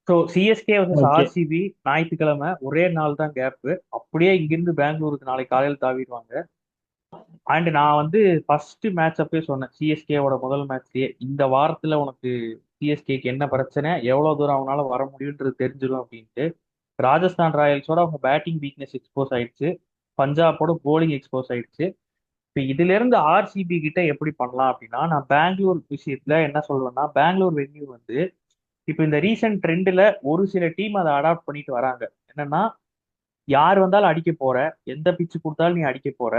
So CSK vs okay. RCB ஞாயிற்றுக்கிழமை ஒரே நாள் தான் கேப்பு. அப்படியே இங்கிருந்து பெங்களூருக்கு நாளைக்கு காலையில் தாவிடுவாங்க. அண்ட் நான் வந்து ஃபர்ஸ்ட் மேட்ச் அப்பயே சொன்னேன், சிஎஸ்கேவோட முதல் மேட்ச்லயே இந்த வாரத்துல உனக்கு சிஎஸ்கேக்கு என்ன பிரச்சனை, எவ்வளவு தூரம் அவனால வர முடியுன்றது தெரிஞ்சிடும் அப்படின்ட்டு. ராஜஸ்தான் ராயல்ஸோட அவங்க பேட்டிங் வீக்னஸ் எக்ஸ்போஸ் ஆயிடுச்சு, பஞ்சாபோட போலிங் எக்ஸ்போஸ் ஆயிடுச்சு. இப்போ இதுல இருந்து ஆர்சிபி கிட்ட எப்படி பண்ணலாம் அப்படின்னா, நான் பெங்களூர் விஷயத்துல என்ன சொல்றேன்னா, பெங்களூர் வென்யூ வந்து இப்போ இந்த ரீசெண்ட் ட்ரெண்ட்ல ஒரு சில டீம் அதை அடாப்ட் பண்ணிட்டு வராங்க. என்னன்னா, யார் வந்தாலும் அடிக்க போற, எந்த பிச்சு கொடுத்தாலும் நீ அடிக்க போற,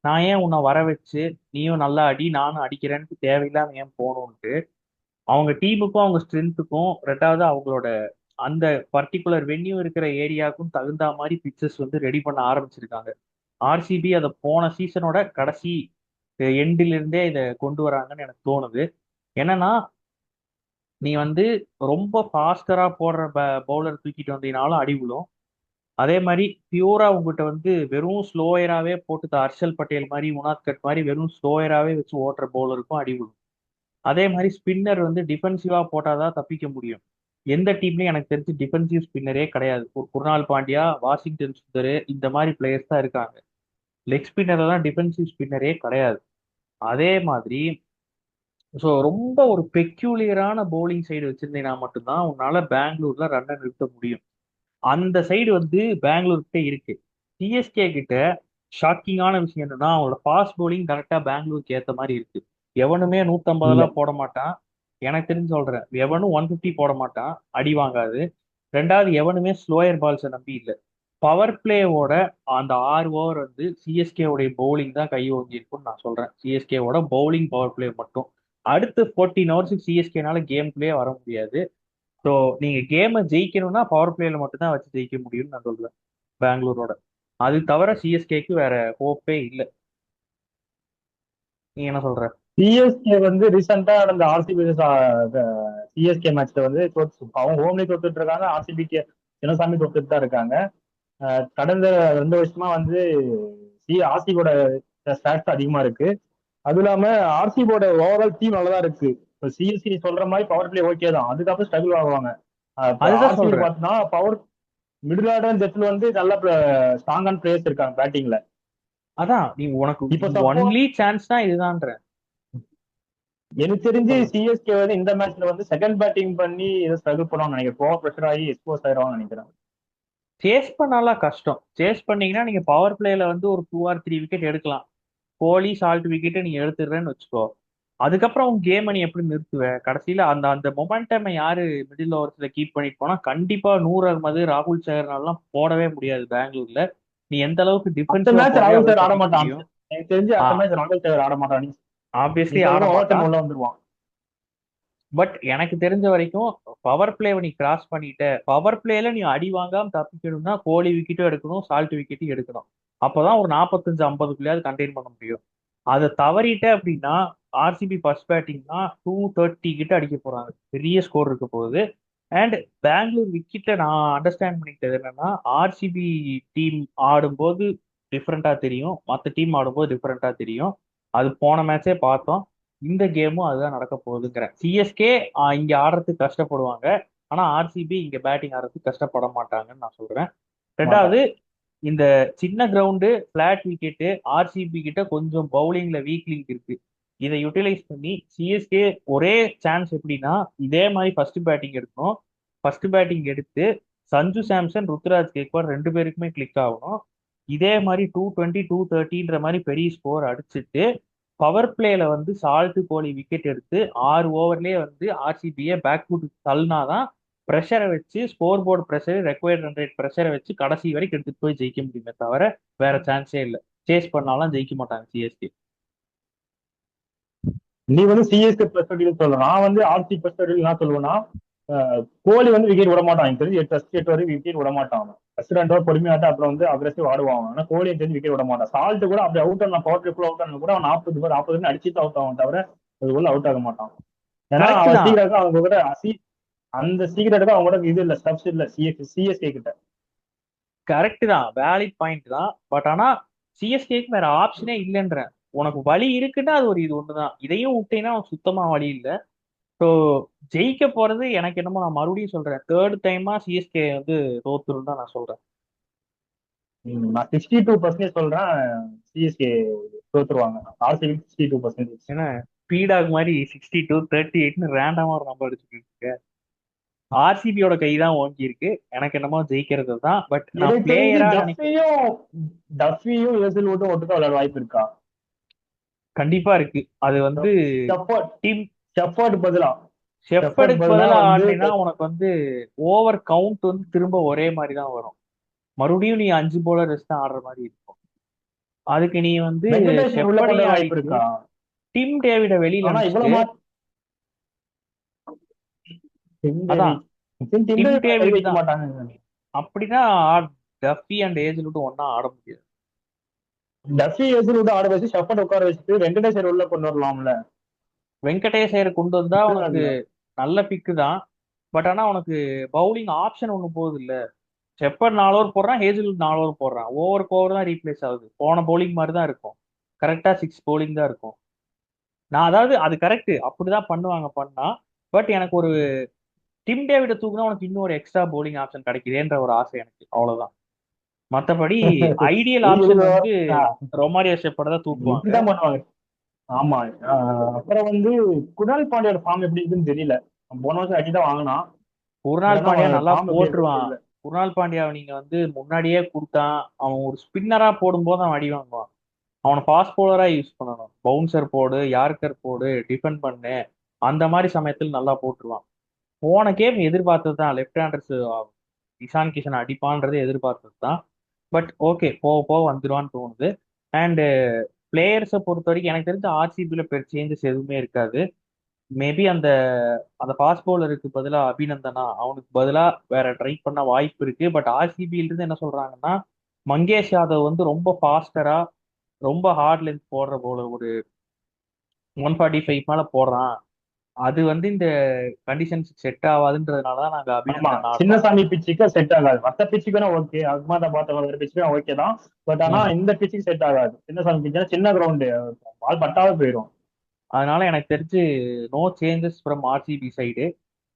நான் ஏன் உன்னை வர வச்சு நீயும் நல்லா அடி நானும் அடிக்கிறேன்னு தேவையில்லாம ஏன் போகணும்ட்டு அவங்க டீமுக்கும் அவங்க ஸ்ட்ரென்த்துக்கும், ரெண்டாவது அவங்களோட அந்த பர்டிகுலர் வென்யூ இருக்கிற ஏரியாவுக்கும் தகுந்த மாதிரி பிச்சஸ் வந்து ரெடி பண்ண ஆரம்பிச்சிருக்காங்க. ஆர்சிபி அதை போன சீசனோட கடைசி எண்டில இருந்தே இதை கொண்டு வராங்கன்னு எனக்கு தோணுது. என்னன்னா, நீ வந்து ரொம்ப ஃபாஸ்டரா போடுற பவுலர் தூக்கிட்டு வந்தீங்கனாலும் அடி விழும். அதே மாதிரி பியூரா உங்ககிட்ட வந்து வெறும் ஸ்லோயராகவே போட்டு ஹர்ஷல் பட்டேல் மாதிரி உனாத் கட் மாதிரி வெறும் ஸ்லோயராகவே வச்சு ஓட்டுற பவுலருக்கும் அடி விழும். அதே மாதிரி ஸ்பின்னர் வந்து டிஃபென்சிவா போட்டாதான் தப்பிக்க முடியும். எந்த டீம்லயும் எனக்கு தெரிஞ்சு டிஃபென்சிவ் ஸ்பின்னரே கிடையாது. ஒரு குர்னால் பாண்டியா, வாஷிங்டன் சுந்தர், இந்த மாதிரி பிளேயர்ஸ் தான் இருக்காங்க. லெக் ஸ்பின்னர் எல்லாம் டிஃபென்சிவ் ஸ்பின்னரே கிடையாது. அதே மாதிரி ஸோ ரொம்ப ஒரு பெக்யூலியரான bowling சைடு வச்சிருந்தீங்கன்னா மட்டும்தான் உன்னால பெங்களூர்ல ரன்னை நிறுத்த முடியும். அந்த சைடு வந்து பெங்களூர் கிட்ட இருக்கு. சிஎஸ்கே கிட்ட ஷாக்கிங்கான விஷயம் என்னன்னா, அவங்களோட ஃபாஸ்ட் bowling கரெக்டா பெங்களூருக்கு ஏத்த மாதிரி இருக்கு. எவனுமே 150 இல்ல. எல்லாம் போட மாட்டான். எனக்கு தெரிஞ்சு சொல்றேன், எவனும் 150 போட மாட்டான், அடி வாங்காது. ரெண்டாவது, எவனுமே ஸ்லோயர் பால்ஸை நம்பி இல்லை. பவர் பிளேவோட அந்த 6 ஓவர் வந்து சிஎஸ்கே உடைய பவுலிங் தான் கை ஓங்கி இருக்கும்னு நான் சொல்றேன். சிஎஸ்கேவோட பவுலிங் பவர் பிளே மட்டும். அடுத்து 14 ஹவர்ஸுக்கு சிஎஸ்கேனால கேம் பிளே வர முடியாது. ஸோ நீங்க கேமை ஜெயிக்கணும்னா பவர் பிளேல மட்டும் தான் வச்சு ஜெயிக்க முடியும்னு நான் சொல்றேன் பெங்களூரோட. அது தவிர சிஎஸ்கேக்கு வேற ஹோப்பே இல்லை. நீ என்ன சொல்ற? சிஎஸ்கே வந்து ரீசெண்டா நடந்த ஆர்சிபி சிஎஸ்கே மேட்ச்ல வந்து அவங்க ஹோம்லயே தோத்துட்டு இருக்காங்க. ஆர்சிபிக்கு சின்னசாமி தோத்துட்டு தான் இருக்காங்க. கடந்த 2 வருஷமா வந்து ஆர்சிபியோட ஸ்டாட்ஸ் அதிகமா இருக்கு. அதுவும் இல்லாம ஆர்சிபியோட ஓவரால் டீம் நல்லதா இருக்கு. இப்போ சிஎஸ்கே சொல்ற மாதிரி பவர் பிளே ஓகே தான், அதுக்கப்புறம் ஸ்ட்ரகிள் ஆகுவாங்க. இப்போ அதுதான் ஆர்சிபி சொல்றேன். பார்த்தோம்னா பவர் மிடில் ஆர்டர் டெத்தில் வந்து நல்ல ஸ்ட்ராங்கான பிளேயர்ஸ் இருக்காங்க பேட்டிங்ல. அதான் நீ உனக்கு இப்ப சப்போஸ் ஒன்லி சான்ஸ் தான் இதுதான்ற. எனக்கு தெரிஞ்சு சொல்லு. சிஎஸ்கே வந்து இந்த மேட்ச்ல வந்து செகண்ட் பேட்டிங் பண்ணி ஏதோ ஸ்ட்ரகிள் பண்ணுவான்னு நினைக்கிறேன். ஓவர் ப்ரெஷர் ஆகி எக்ஸ்போஸ் ஆயிடுவாங்கன்னு நினைக்கிறேன். சேஸ் பண்ணாலாம் கஷ்டம். சேஸ் பண்ணீங்கன்னா நீங்க பவர் பிளேல வந்து ஒரு 2 or 3 விக்கெட் எடுக்கலாம். கோலி சால்ட் விக்கெட்டை நீ எடுத்துடுறேன்னு வச்சுக்கோ. அதுக்கப்புறம் உன் கேமை நீ எப்படி நிறுத்துவ? கடைசியில அந்த அந்த மொமெண்டம் யாரு மிடில் ஓவர்ஸ்ல கீப் பண்ணிட்டு போனா, கண்டிப்பா நூர் அகமது, ராகுல் சகர்னாலாம் போடவே முடியாது பெங்களூர்ல. நீ எந்த அளவுக்கு அடுத்த டிஃபென்சிவா மேட்ச் போடுறியோ ராகுல் அவ்வளவு சார் ஆட தப்பிக்க மாட்டான். முடியும். எனக்கு தெரிஞ்சு ஆ அடுத்த மேட்ச் ராகுல் சார் ஆட மாட்டான். நீ ஆப்வியஸ்லி ஆட சொல்ற ஓவர் மாட்டான். டைம் உள்ள வந்துருவான். பட் எனக்கு தெரிஞ்ச வரைக்கும் பவர் பிளேவை நீ கிராஸ் பண்ணிட்ட, பவர் பிளேல நீ அடி வாங்காம தப்பிக்கணும்னா கோலி விக்கெட்டும் எடுக்கணும், சால்ட் விக்கெட்டும் எடுக்கணும். அப்பதான் ஒரு 45-50 கண்டெயின் பண்ண முடியும். அதை தவறிட்ட அப்படின்னா ஆர்சிபி ஃபர்ஸ்ட் பேட்டிங்னா 230 கிட்ட அடிக்க போறாங்க. பெரிய ஸ்கோர் இருக்க போகுது. அண்ட் பெங்களூர் விக்கெட்டை நான் அண்டர்ஸ்டாண்ட் பண்ணிக்கிட்டது என்னன்னா, ஆர்சிபி டீம் ஆடும்போது டிஃப்ரெண்டா தெரியும், மற்ற டீம் ஆடும்போது டிஃப்ரெண்டா தெரியும். அது போன மேட்சே பார்த்தோம். இந்த கேமும் அதுதான் நடக்க போகுதுங்கிறேன். சிஎஸ்கே இங்க ஆடுறதுக்கு கஷ்டப்படுவாங்க, ஆனா ஆர்சிபி இங்க பேட்டிங் ஆடுறதுக்கு கஷ்டப்பட மாட்டாங்கன்னு நான் சொல்றேன். ரெண்டாவது, மாட்டான். இந்த சின்ன கிரவுண்டு பிளாட் விக்கெட்டு ஆர்சிபி கிட்ட கொஞ்சம் பவுலிங்ல வீக் லிங்க் இருக்கு. இதை யூட்டிலைஸ் பண்ணி சிஎஸ்கே ஒரே சான்ஸ் எப்படின்னா, இதே மாதிரி ஃபர்ஸ்ட் பேட்டிங் எடுக்கணும். ஃபர்ஸ்ட் பேட்டிங் எடுத்து சஞ்சு சாம்சன், ருத்ராஜ் கேக்வாட் 2 பேருக்குமே கிளிக் ஆகணும். இதே மாதிரி 220, 230ன்ற மாதிரி பெரிய ஸ்கோர் அடிச்சுட்டு பவர் பிளேல வந்து சால்ட் கோலி விக்கெட் எடுத்து 6 ஓவர்லயே வந்து ஆர்சிபியை பேக் ஃபுட் தள்ளினாதான் ப்ரெஷரை வச்சு score board pressure, required run rate ப்ரெஷரை வச்சு கடைசி வரைக்கும் எடுத்துட்டு போய் ஜெயிக்க முடியுமே தவிர வேற சான்ஸே இல்லை. சேஸ் பண்ணாலும் ஜெயிக்க மாட்டாங்க சிஎஸ்கே. நீ வந்து சிஎஸ்கே பெர்ஸ்பெக்டிவ் சொல்ல, நான் வந்து ஆர்சி பெர்ஸ்பெக்டிவ் என்ன சொல்லுவேன்னா, கோலி வந்து விக்கெட் விட மாட்டான். எனக்கு தெரிஞ்சு ஃபர்ஸ்ட் 8 வரைக்கும் விக்கெட் விட மாட்டான் அவன். ஃபர்ஸ்ட் 2 ஓவர் பொறுமையாட்டம், அப்புறம் வந்து அக்ரெசிவ் ஆடுவான். ஆனா கோலி எனக்கு தெரிஞ்சு விக்கெட் விட மாட்டான். சால்ட் கூட அப்படி அவுட் ஆன பவர் பிளே அவுட் ஆனா கூட அவன் 40 அடிச்சுட்டு அவுட் ஆகும் தவிர அதுக்குள்ள அவுட் ஆக மாட்டான். ஏன்னா கரெக்ட் அவன் தான். சீக்கிரம் அவங்க கூட அந்த சீக்கிரட்டுக்கு அவங்க கூட இது இல்ல, ஸ்டப்ஸ் இல்ல சிஎஸ்கே கிட்ட. கரெக்ட் தான், வேலிட் பாயிண்ட் தான். பட் ஆனா சிஎஸ்கேக்கு வேற ஆப்ஷனே இல்லைன்றேன். உனக்கு வழி இருக்குன்னா அது ஒரு இது ஒண்ணுதான். இதையும் விட்டீங்கன்னா உனக்கு சுத்தமா வழி இல்லை. ஸோ ஜெயிக்க போறது எனக்கு என்னமோ நான் மறுபடியும் சொல்றேன், தேர்ட் டைமா சிஎஸ்கே வந்து தோத்துரும் தான் நான் சொல்றேன். நான் 62% சொல்றேன். சிஎஸ்கே தோத்துருவாங்க. ஆர்சிபி 62%. ஏன்னா ஸ்பீடாக் மாதிரி 62-38ன்னு ரேண்டமா ஒரு நம்பர் அடிச்சுட்டு இருக்கு. ஆர்சிபியோட கை தான் ஓங்கி இருக்கு. எனக்கு என்னமோ ஜெயிக்கிறது தான். பட் நான் எனக்கு தெரிஞ்சு பிளேயரா நினைக்கிறேன். டஃபியும் ஹேசல்வுட்டும் ஒட்டுக்கா விளையாட வாய்ப்பு இருக்கா? கண்டிப்பா இருக்கு. அது வந்து ஷெப்பர்ட் டீம் ஷெப்பர்ட் பதிலா ஷெப்பர்ட் ஷெப்பர்டுக்கு பதிலா பதிலா வந்து ஆடினா உனக்கு வந்து ஓவர் கவுண்ட் வந்து திரும்ப ஒரே மாதிரி தான் வரும். மறுபடியும் நீ 5 bowler வச்சு தான் ஆடுற மாதிரி இருக்கும். அதுக்கு நீ வந்து வெங்கடேஷன் உள்ள கொண்டு ஷெப்பர்டையும் வர வாய்ப்பு ஆடிட்டு இருக்கா? டிம் டேவிட வெளியில ஆனா அனுப்பிச்சிட்டு, இவ்வளவு டிம் டேவி அதான் டிம் டிம் டேவி மேல கை டேவிட் வைக்க தான். மாட்டாங்க. அப்படின்னா டஃபி அண்ட் ஏஜ்லூட்டும் ஒன்னா ஆட முடியாது. டஃபி ஹேசல்வுட் ஆட வச்சு ஷெப்பர்ட் உட்கார வச்சுட்டு வெங்கடேஷன் உள்ள கொண்டு வரலாம்ல. வெங்கடேஷ் ஐயரை கொண்டு வந்தா உனக்கு விட்டுறாங்க. நல்ல பிக்கு தான். பட் ஆனா உனக்கு பவுலிங் ஆப்ஷன் ஒண்ணு போகுது இல்ல. ஷெப்பர்ட் 4 ஓவர் போடுறான், ஹேஜல்வுட் 4 ஓவர் போடுறான். ஓவருக்கு ஓவர் தான் ரீப்ளேஸ் ஆகுது. போன பவுலிங் மாதிரி தான் இருக்கும். கரெக்டா 6 bowling தான் இருக்கும். நான் அதாவது அது கரெக்ட், அப்படிதான் பண்ணுவாங்க பண்ணா. பட் எனக்கு ஒரு டிம் டேவிட தூக்குனா உனக்கு இன்னும் ஒரு எக்ஸ்ட்ரா bowling ஆப்ஷன் கிடைக்குதேன்ற ஒரு ஆசை எனக்கு, அவ்வளவுதான். மத்தபடி ஐடியல் ஆப்ஷன் வந்து ரொமாரியோ ஷெப்பர்ட் தான் தூக்குவாங்க. இப்படிதான் பண்ணுவாங்க. ஆமா. அப்புறம் வந்து குணால் பாண்டியோட ஃபார்ம் எப்படி இருக்குன்னு தெரியல. போன வருஷம் அடி தான் வாங்கினான். பட் குருநாள் ஆனா பாண்டியா நல்லா ஃபார்ம் எப்படி இருக்குன்னு போட்டுருவான். தெரியல. குருநாள் பாண்டியாவை நீங்க வந்து முன்னாடியே கொடுத்தான், அவன் ஒரு ஸ்பின்னரா போடும்போது அவன் அடி வாங்குவான். அவனை ஃபாஸ்ட் போலரா யூஸ் பண்ணணும். பவுன்சர் போடு, யார்கர் போடு, டிஃபெண்ட் பண்ணு, அந்த மாதிரி சமயத்தில் நல்லா போட்டுருவான். போன கேம் எதிர்பார்த்தது தான், லெஃப்ட் ஹேண்டர்ஸ் இஷான் கிஷன் அடிப்பான்றது எதிர்பார்த்தது தான். பட் ஓகே, போக போக வந்துடுவான்னு தோணுது. அண்டு பிளேயர்ஸை பொறுத்த வரைக்கும் எனக்கு தெரிஞ்ச ஆர்சிபியில் பெரிய சேஞ்சஸ் எதுவுமே இருக்காது. மேபி அந்த அந்த ஃபாஸ்ட் பவுலருக்கு பதிலாக அபிநந்தனா அவனுக்கு பதிலாக வேற ட்ரை பண்ண வாய்ப்பு இருக்கு. பட் ஆர்சிபியில இருந்து என்ன சொல்றாங்கன்னா, மங்கேஷ் யாதவ் வந்து ரொம்ப ஃபாஸ்டரா ரொம்ப ஹார்ட் லென்த் போடுற போல ஒரு 145 மேல போடுறான். அது வந்து இந்த கண்டிஷன்ஸ் செட் ஆகாதுன்றதுனால தான் நாங்க ஆமா, அபிநந்தன் ஆடுறோம். சின்னசாமி பிச்சுக்கு செட் ஆகாது. மத்த பிச்சுக்குனா ஓகே, அகமதாபாத் வேற பிச்சுக்குனா ஓகே தான். பட் ஆனா ம். இந்த பிச்சுக்கு செட் ஆகாது. சின்னசாமி பிச்சுனா சின்ன கிரவுண்டு, பால் பட்டாவே போயிடும். அதனால எனக்கு தெரிஞ்சு no changes from RCB side.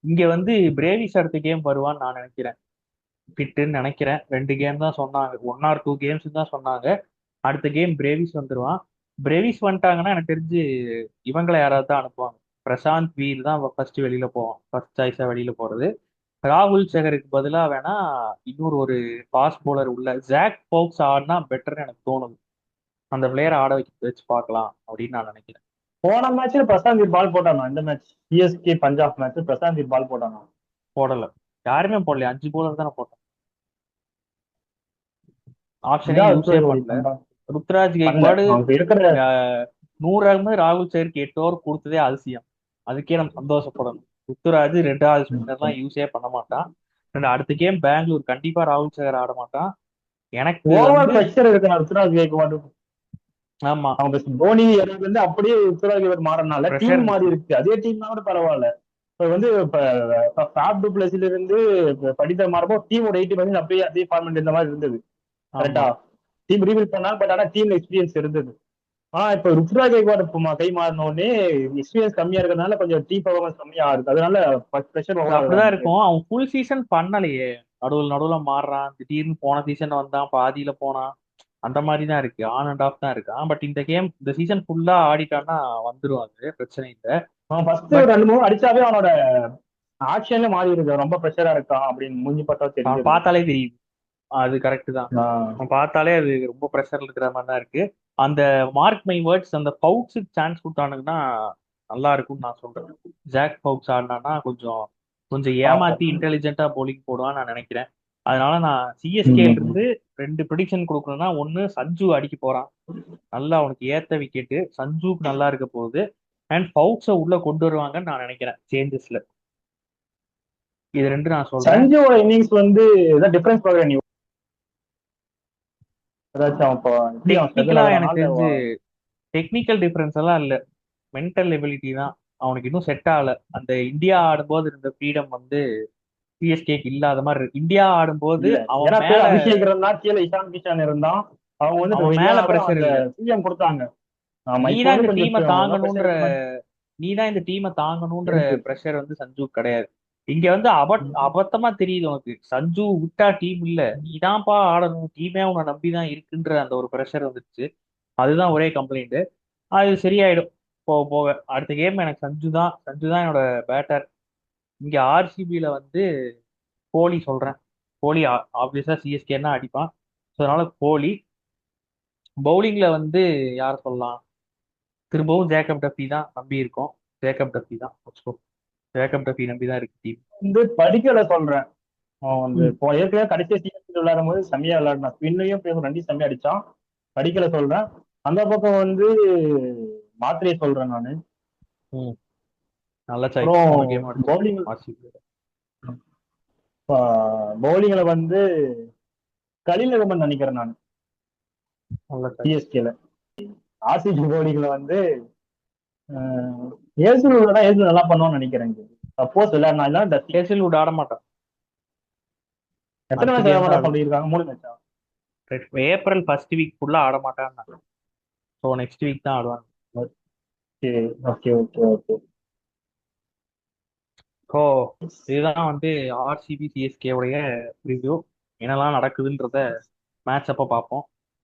இங்க வந்து பிரேவிஸ் அடுத்த கேம் வருவான்னு நான் நினைக்கிறேன். ஃபிட்டுன்னு நினைக்கிறேன். 2 கேம் தான் சொன்னாங்க, 1 or 2 games தான் சொன்னாங்க. அடுத்த கேம் பிரேவிஸ் வந்துருவான். பிரேவிஸ் வந்துட்டாங்கன்னா எனக்கு தெரிஞ்சு இவங்களை யாராவது தான் அனுப்புவாங்க. பிரசாந்த் வீர் தான் ஃபர்ஸ்ட் வெளியில போவான், ஃபர்ஸ்ட் சாய்ஸா வெளியில போறது. ராகுல் சேகருக்கு பதிலாக வேணா இன்னொரு ஒரு ஃபாஸ்ட் bowler உள்ள ஜாக் பவுக்ஸ் ஆடினா பெட்டர்னு எனக்கு தோணுது. அந்த பிளேயரை ஆட வச்சு பார்க்கலாம் அப்படின்னு நான் நினைக்கிறேன். போன மேட்ச்ல பிரசாந்த் பால் போட்டானா? இந்த match CSK Punjab match Prashanth ball போட்டானா? போடல, யாருமே போடல. 5 bowler தானே போட்டான். ஆப்ஷனே இதான் யூஸே ருத்ராஜ் பண்ணல. பண்றான். ருத்ராஜ் பண்ணல கெய்க்வாடு அவனுக்கு இருக்கிற. 100 ராகுல் சேருக்கு 8 ஓவர் கொடுத்ததே அதிசயம். அதுக்கே நம்ம சந்தோஷப்படணும். ருத்துராஜ் 2வது ஸ்பின்னர்லாம் யூஸே பண்ண மாட்டான். அடுத்த கேம் பெங்களூர் கண்டிப்பா ராகுல் சேகர் ஆட மாட்டான். எனக்கு ஓவர் வந்து பிரஷர் இருக்கு ருத்ராஜ் கேக்வாட். ஆமா, அவங்க தோனி இறந்து வந்து அப்படியே ருத்ராஜ் கேக்வாட் மாறினால டீம் ப்ரெஷர் மாறி இருக்கு. இருக்கு. அதே டீம் கூட பரவாயில்ல. இப்ப வந்து ஃபேப் டு பிளஸ்ல இருந்து படித்த மாறப்போ டீமோட 80% அப்படியே அதே ஃபார்மெட் இந்த மாதிரி இருந்தது. ஆமா, கரெக்டா? டீம் ரீபில்ட் பண்ணாங்க. பட் ஆனா டீம்ல எக்ஸ்பீரியன்ஸ் இருந்தது. இப்ப ருத்ராஜ் கேக்வாட் கை மாறின உடனே எக்ஸ்பீரியன்ஸ் கம்மியா இருக்கிறதுனால கொஞ்சம் டீம் பர்ஃபார்மன்ஸ் கம்மியா இருக்கு. அதனால பிரஷர் அது ஓவர் ஆகுது அப்படிதான் அவனுக்கு. இருக்கும். அவன் ஃபுல் சீசன் பண்ணலையே. நடுவில் நடுவில் மாறுறான். திடீர்னு போன சீசன் வந்தான், பாதியில போனான். அந்த மாதிரி தான் இருக்கு. ஆன் அண்ட் ஆஃப் தான் இருக்கான். பட் இந்த கேம் இந்த சீசன் ஃபுல்லா ஆடிட்டான்னா வந்துடும், அது பிரச்சனை இல்லை. அவன் ஃபர்ஸ்ட் ஒரு பட் 2 3 அடிச்சாவே அவனோட ஆக்ஷன்ல மாறி இருக்கு. ரொம்ப ப்ரெஷரா இருக்கான் அப்படின்னு மூஞ்சி பார்த்தா அவன் தெரிஞ்சது. பார்த்தாலே தெரியுது. அது கரெக்ட் தான். ஆஹ் அவன் பார்த்தாலே அது ரொம்ப ப்ரெஷர்ல இருக்கிற மாதிரி தான் இருக்கு. அந்த மார்க் மை வேர்ட்ஸ், அந்த பவுட்ஸுக்கு சான்ஸ் கொடுத்தானுங்கன்னா நல்லா இருக்கும்னு நான் சொல்றேன். ஜாக் பவுட்ஸ் ஆடினான்னா கொஞ்சம் கொஞ்சம் ஏமாத்தி பார்ப்போம். இன்டெலிஜென்ட்டா bowling போடுவான்னு நான் நினைக்கிறேன். அதனால நான் சிஎஸ்கேல இருந்து 2 ப்ரிடிக்ஷன் கொடுக்கணும்னா, ஒன்னு சஞ்சு அடிக்க போறான், நல்லா அவனுக்கு ஏத்த விக்கெட்டு, சஞ்சுக்கு நல்லா இருக்க போகுது. அண்ட் பவுட்ஸை உள்ள கொண்டு வருவாங்கன்னு நான் நினைக்கிறேன் சேஞ்சஸ்ல. இது 2 நான் சொல்றேன். சஞ்சுவோட இன்னிங்ஸ் வந்து ஏதாவது டிஃபரன்ஸ் பாக்குறேன் நீ? ஏதாச்சும் அவன் இப்போ எப்படி அவன் ஸ்ட்ரகிள் டெக்னிக்கலா ஆகுறானா எனக்கு இல்ல தெரிஞ்சு டெக்னிக்கல் டிஃபரன்ஸ் எல்லாம் இல்ல, மென்டல் எபிலிட்டி தான் அவனுக்கு இன்னும் செட் ஆகல. அந்த இந்தியா ஆடும்போது இருந்த ஃப்ரீடம் வந்து சிஎஸ்கேக்கு இல்லாத மாதிரி இருக்கு. இந்தியா ஆடும்போது இல்ல? அவன் ஏன்னா மேல பேர் அபிஷேக் இருந்தா, கீழே இஷான் கிஷான் இருந்தான். அவங்க வந்து இப்ப அவன் மேல வில்லாக பிரஷர் அந்த இல்ல. சிஎம் கொடுத்தாங்க. ஆமா, நீ இப்போ தான் வந்து இந்த கொஞ்சம் டீமை ப்ரெஷர் தாங்கணும்ன்ற இருக்க மாதிரி. நீ தான் இந்த டீமை தாங்கணுன்ற இருக்கு. ப்ரெஷர் வந்து சஞ்சு கிடையாது. இங்க வந்து அபத்தமா தெரியுது உனக்கு, சஞ்சு விட்டா டீம் இல்ல, நீதான்ப்பா ஆடணும், டீமே உன்னை நம்பிதான் இருக்குன்ற அந்த ஒரு ப்ரெஷர் வந்துருச்சு. அதுதான் ஒரே கம்ப்ளைண்ட். அது சரியாயிடும் போக போக. அடுத்த கேம் எனக்கு சஞ்சு தான் என்னோட பேட்டர். இங்க ஆர்சிபியில வந்து கோலி சொல்றேன். கோலி ஆப்வியஸா சிஎஸ்கேன்னா அடிப்பான். ஸோ அதனால கோலி. பவுலிங்ல வந்து யார் சொல்லலாம்? திரும்பவும் ஜேக்கப் டஃபி தான் நம்பி இருக்கோம். ஜேக்கப் டஃபி தான் வச்சுக்கோ. ஜேக்கப் டஃபி நம்பி தான் இருக்கு டீம். வந்து படிக்கல சொல்றேன். அவன் வந்து ம். இப்போ ஏற்கனவே கடைசி சீசன் விளையாடும் போது செம்மையா விளையாடினான். ஸ்பின்லையும் ரெண்டையும் செம்மையா அடிச்சான். படிக்கல சொல்றேன். அந்த பக்கம் வந்து மாத்திரையை சொல்றேன் நானு. ம். நல்ல சாய்ஸ், அப்புறம் போன கேம் அடிச்சது பவுலிங் ஆர்சிபி. பவுலிங்ல வந்து கலில் அகமது நினைக்கிறேன் நான். நல்ல சாய்ஸ். சிஎஸ்கேல ஆர்சிபி பவுலிங்ல வந்து ஏசுல நல்லா பண்ணுவான்னு நினைக்கிறேன். சப்போஸ் விளையாடினா இல்ல டஸ்டி. கேசில் விட ஆட மாட்டான். எத்தனை அடுத்த மேட்ச் விளையாட கேம் தான் மாட்டா ஆடுவான். சொல்லியிருக்காங்க? 3 மேட்சா? ஏப்ரல் ஃபர்ஸ்ட் வீக் ஃபுல்லா ஆட மாட்டான்னு. ஸோ நெக்ஸ்ட் வீக் தான் ஆடுவாங்க. Okay okay okay okay. So இதுதான் வந்து ஆர்சிபி சிஎஸ்கே உடைய ரிவ்யூ. என்னெல்லாம் நடக்குதுன்றத மேட்ச் அப்போ பார்ப்போம்.